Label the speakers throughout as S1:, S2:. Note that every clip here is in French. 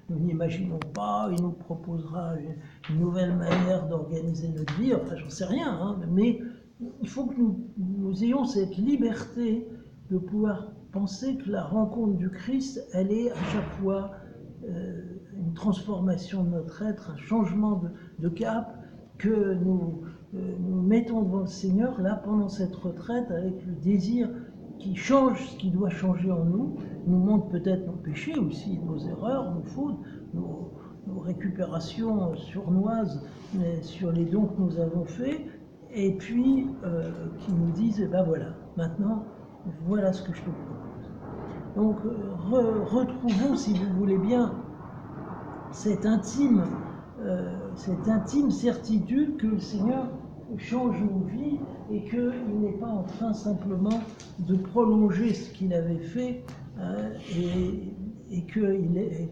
S1: nous n'imaginons pas, il nous proposera une nouvelle manière d'organiser notre vie, enfin j'en sais rien, hein, mais il faut que nous ayons cette liberté de pouvoir penser que la rencontre du Christ, elle est à chaque fois une transformation de notre être, un changement de cap, que nous mettons devant le Seigneur, là, pendant cette retraite, avec le désir qui change ce qui doit changer en nous, nous montre peut-être nos péchés aussi, nos erreurs, nos fautes, nos récupérations sournoises sur les dons que nous avons faits, et puis qui nous disent, eh ben voilà, maintenant, voilà ce que je te propose. Donc, retrouvons, si vous voulez bien, cette intime certitude que le Seigneur change nos vies et qu'il n'est pas en train simplement de prolonger ce qu'il avait fait et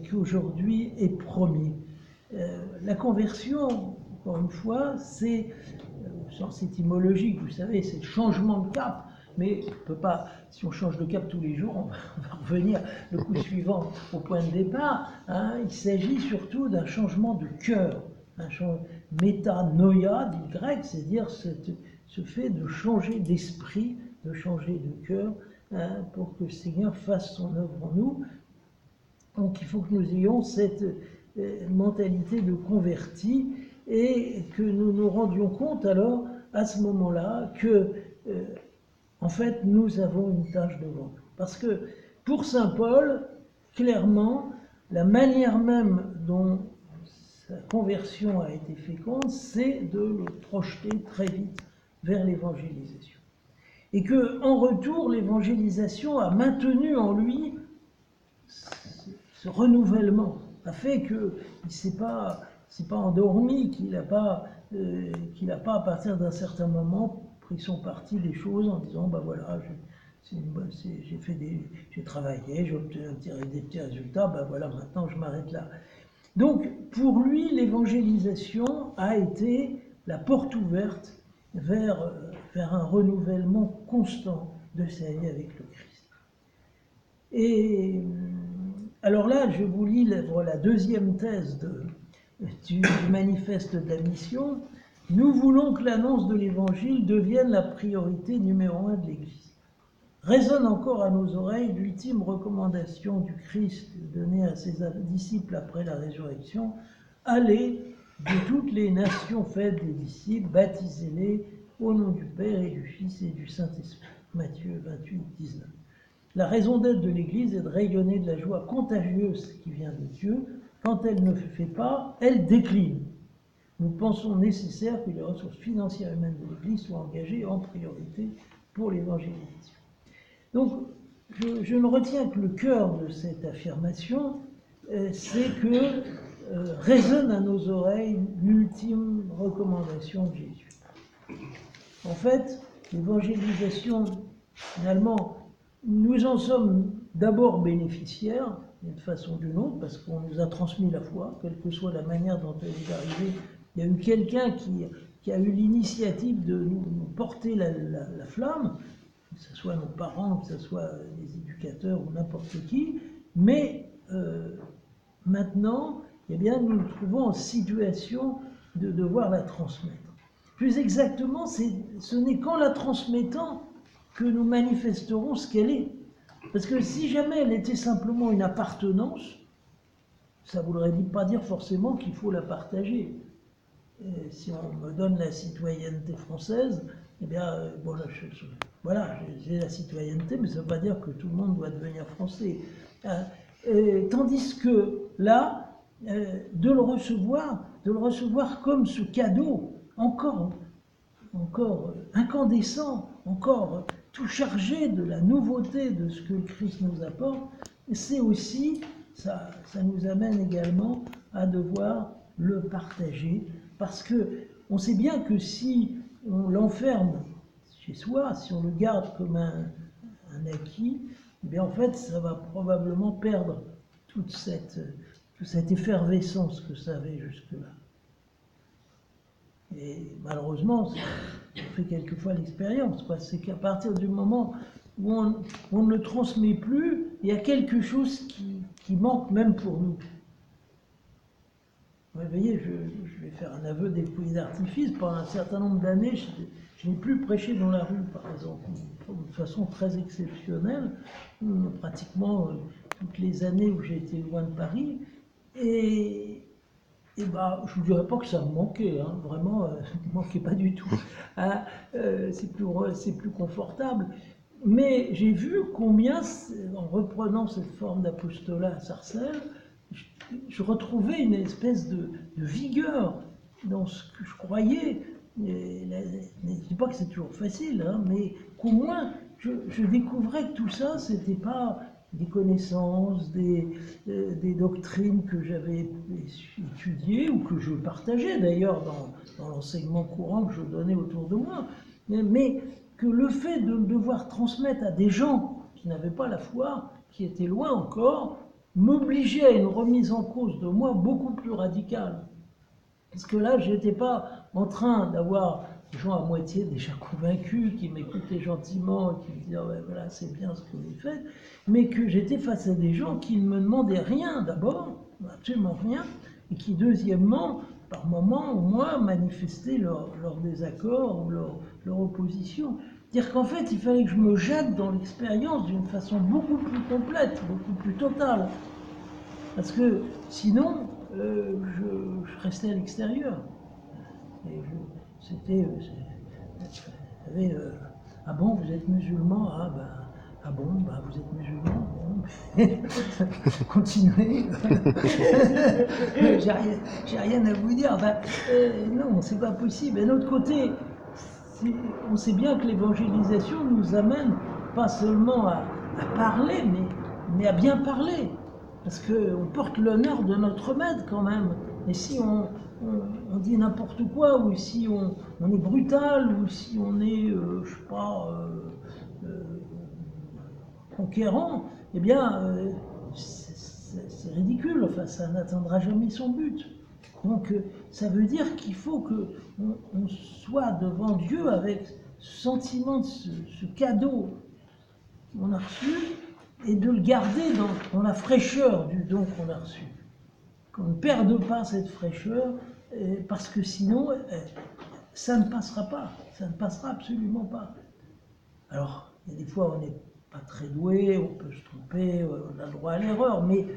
S1: qu'aujourd'hui est promis. La conversion, encore une fois, c'est, au sens étymologique, vous savez, c'est le changement de cap. Mais on peut pas, si on change de cap tous les jours, on va revenir le coup suivant au point de départ. Hein. Il s'agit surtout d'un changement de cœur, un métanoïa du grec, c'est-à-dire ce fait de changer d'esprit, de changer de cœur, hein, pour que le Seigneur fasse son œuvre en nous. Donc il faut que nous ayons cette mentalité de converti et que nous nous rendions compte alors à ce moment-là que en fait, nous avons une tâche devant nous. Parce que pour saint Paul, clairement, la manière même dont sa conversion a été féconde, c'est de le projeter très vite vers l'évangélisation. Et que, en retour, l'évangélisation a maintenu en lui ce renouvellement, a fait qu'il ne s'est pas endormi, qu'il n'a pas, à partir d'un certain moment, pris son parti des choses en disant ben voilà, j'ai travaillé, j'ai obtenu des petits résultats, ben voilà, maintenant je m'arrête là. Donc pour lui, l'évangélisation a été la porte ouverte vers un renouvellement constant de sa vie avec le Christ. Et alors là, je vous lis la deuxième thèse du manifeste de la mission. Nous voulons que l'annonce de l'Évangile devienne la priorité numéro 1 de l'Église. Résonne encore à nos oreilles l'ultime recommandation du Christ donnée à ses disciples après la résurrection. Allez de toutes les nations, faites des disciples, baptisez-les au nom du Père et du Fils et du Saint-Esprit. Matthieu 28, 19. La raison d'être de l'Église est de rayonner de la joie contagieuse qui vient de Dieu. Quand elle ne le fait pas, elle décline. Nous pensons nécessaire que les ressources financières humaines de l'Église soient engagées en priorité pour l'évangélisation. Donc, je ne retiens que le cœur de cette affirmation, c'est que résonne à nos oreilles l'ultime recommandation de Jésus. En fait, l'évangélisation, finalement, nous en sommes d'abord bénéficiaires, d'une façon ou d'une autre, parce qu'on nous a transmis la foi, quelle que soit la manière dont elle est arrivée. Il y a eu quelqu'un qui a eu l'initiative de nous porter la flamme, que ce soit nos parents, que ce soit les éducateurs ou n'importe qui, mais maintenant, eh bien, nous nous trouvons en situation de devoir la transmettre. Plus exactement, ce n'est qu'en la transmettant que nous manifesterons ce qu'elle est. Parce que si jamais elle était simplement une appartenance, ça ne voudrait pas dire forcément qu'il faut la partager. Et si on me donne la citoyenneté française, eh bien, voilà, j'ai la citoyenneté, mais ça ne veut pas dire que tout le monde doit devenir français. Tandis que là, de le recevoir comme ce cadeau, encore incandescent, encore tout chargé de la nouveauté de ce que le Christ nous apporte, c'est aussi, ça nous amène également à devoir le partager, parce que on sait bien que si on l'enferme chez soi, si on le garde comme un acquis, eh bien en fait ça va probablement perdre toute cette effervescence que ça avait jusque-là. Et malheureusement, on fait quelquefois l'expérience, c'est qu'à partir du moment où on ne le transmet plus, il y a quelque chose qui manque même pour nous. vous voyez, je vais faire un aveu des fouilles d'artifice. Pendant un certain nombre d'années, je n'ai plus prêché dans la rue, par exemple, de façon très exceptionnelle, pratiquement toutes les années où j'ai été loin de Paris. Et bah, je ne vous dirais pas que ça me manquait, hein, vraiment, ça ne me manquait pas du tout. Hein, c'est plus confortable. Mais j'ai vu combien, en reprenant cette forme d'apostolat à Sarcelles, je retrouvais une espèce de vigueur dans ce que je croyais. Je ne dis pas que c'est toujours facile, hein, mais qu'au moins je découvrais que tout ça, c'était pas des connaissances, des doctrines que j'avais étudiées ou que je partageais d'ailleurs dans l'enseignement courant que je donnais autour de moi, mais que le fait de devoir transmettre à des gens qui n'avaient pas la foi, qui étaient loin encore, m'obligeait à une remise en cause de moi beaucoup plus radicale. Parce que là, je n'étais pas en train d'avoir des gens à moitié déjà convaincus, qui m'écoutaient gentiment, et qui me disaient ouais, voilà, c'est bien ce que vous faites, mais que j'étais face à des gens qui ne me demandaient rien d'abord, absolument rien, et qui deuxièmement, par moments au moins, manifestaient leur désaccord ou leur opposition. Dire qu'en fait, il fallait que je me jette dans l'expérience d'une façon beaucoup plus complète, beaucoup plus totale. Parce que sinon, je restais à l'extérieur. Et c'était. Vous savez, ah bon, vous êtes musulman? Ah bon, bah vous êtes musulman? Bon. Continuez. J'ai rien à vous dire. Non, c'est pas possible. Et d'un autre côté, on sait bien que l'évangélisation nous amène pas seulement à parler, mais à bien parler. Parce qu'on porte l'honneur de notre maître quand même. Et si on dit n'importe quoi, ou si on est brutal, ou si on est, je sais pas, conquérant, eh bien, c'est ridicule. Enfin, ça n'atteindra jamais son but. Donc, ça veut dire qu'il faut qu'on soit devant Dieu avec ce sentiment de ce cadeau qu'on a reçu, et de le garder dans la fraîcheur du don qu'on a reçu. Qu'on ne perde pas cette fraîcheur, parce que sinon, ça ne passera pas. Ça ne passera absolument pas. Alors, il y a des fois, on n'est pas très doué, on peut se tromper, on a le droit à l'erreur, mais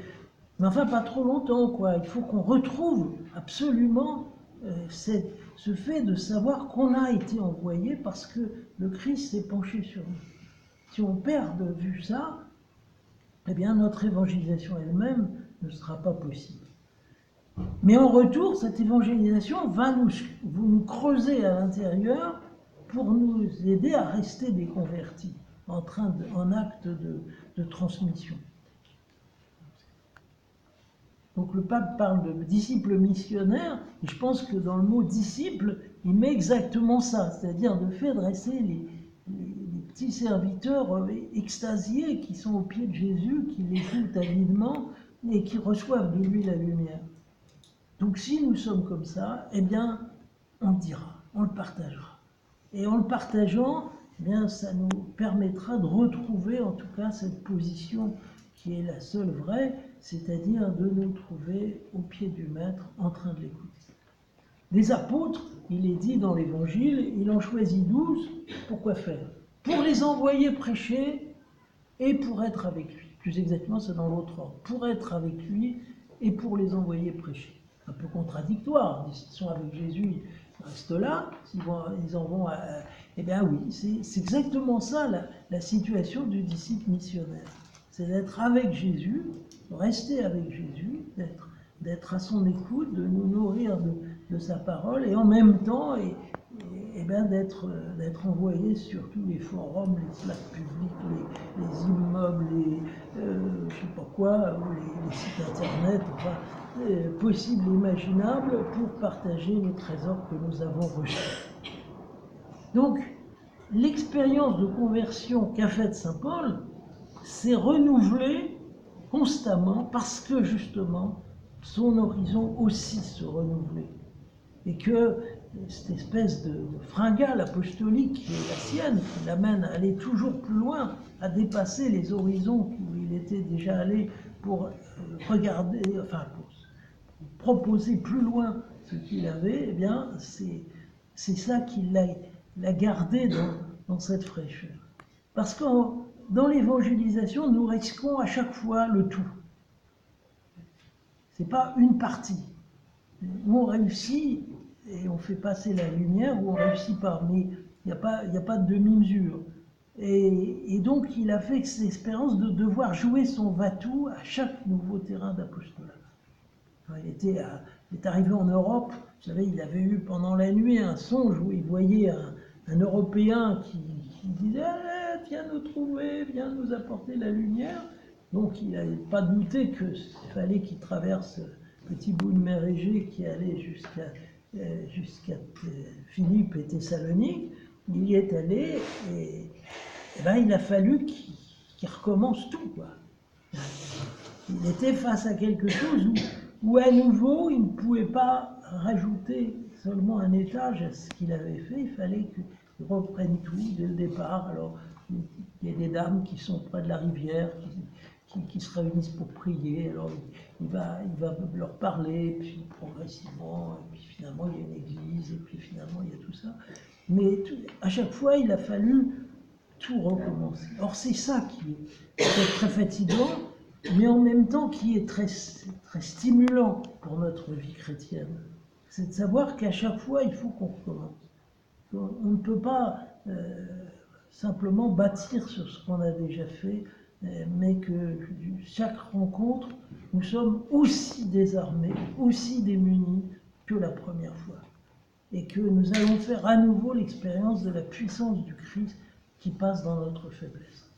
S1: enfin, pas trop longtemps, quoi. Il faut qu'on retrouve absolument ce fait de savoir qu'on a été envoyé parce que le Christ s'est penché sur nous. Si on perd de vue ça, eh bien notre évangélisation elle-même ne sera pas possible. Mais en retour, cette évangélisation va nous creuser à l'intérieur pour nous aider à rester des convertis, en acte de transmission. Donc le pape parle de disciple missionnaire, et je pense que dans le mot disciple, il met exactement ça, c'est-à-dire de faire dresser les petits serviteurs extasiés qui sont au pied de Jésus, qui l'écoutent avidement et qui reçoivent de lui la lumière. Donc si nous sommes comme ça, eh bien, on le dira, on le partagera. Et en le partageant, eh bien, ça nous permettra de retrouver en tout cas cette position qui est la seule vraie, c'est-à-dire de nous trouver au pied du Maître en train de l'écouter. Les apôtres, il est dit dans l'Évangile, il en choisit 12, pourquoi faire? Pour les envoyer prêcher et pour être avec lui. Plus exactement, c'est dans l'autre ordre. Pour être avec lui et pour les envoyer prêcher. Un peu contradictoire. S'ils sont avec Jésus, ils restent là. Ils en vont à... Eh bien oui, c'est exactement ça la situation du disciple missionnaire. C'est d'être avec Jésus, rester avec Jésus, d'être à son écoute, de nous nourrir de sa parole et en même temps... Et bien d'être envoyé sur tous les forums, les plaques publiques, les immeubles, je ne sais pas quoi, les sites internet, enfin, possibles et imaginables pour partager les trésors que nous avons reçus. Donc, l'expérience de conversion qu'a faite saint Paul s'est renouvelée constamment parce que justement son horizon aussi se renouvelait. Et que cette espèce de fringale apostolique qui est la sienne, qui l'amène à aller toujours plus loin, à dépasser les horizons où il était déjà allé pour regarder, enfin proposer plus loin ce qu'il avait, eh bien, c'est ça qui l'a gardé dans cette fraîcheur. Parce que dans l'évangélisation, nous risquons à chaque fois le tout. C'est pas une partie. Où on réussit et on fait passer la lumière, où on réussit pas, mais il n'y a pas de demi-mesure. Et donc il a fait cette expérience de devoir jouer son va-tout à chaque nouveau terrain d'apostolat. Il est arrivé en Europe, vous savez, il avait eu pendant la nuit un songe où il voyait un Européen qui disait « Viens nous trouver, viens nous apporter la lumière ». Donc il n'avait pas douté qu'il fallait qu'il traverse un petit bout de mer Égée qui allait jusqu'à Philippe et Thessalonique. Il y est allé et ben, il a fallu qu'il recommence tout, quoi. Il était face à quelque chose où à nouveau il ne pouvait pas rajouter seulement un étage à ce qu'il avait fait, il fallait qu'il reprenne tout dès le départ. Alors il y a des dames qui sont près de la rivière, qui se réunissent pour prier, alors il va leur parler, puis progressivement, et puis finalement il y a une église, et puis finalement il y a tout ça. Mais à chaque fois il a fallu tout recommencer. Or c'est ça qui est très fatigant, mais en même temps qui est très, très stimulant pour notre vie chrétienne. C'est de savoir qu'à chaque fois il faut qu'on recommence. On ne peut pas simplement bâtir sur ce qu'on a déjà fait, mais que chaque rencontre, nous sommes aussi désarmés, aussi démunis que la première fois. Et que nous allons faire à nouveau l'expérience de la puissance du Christ qui passe dans notre faiblesse.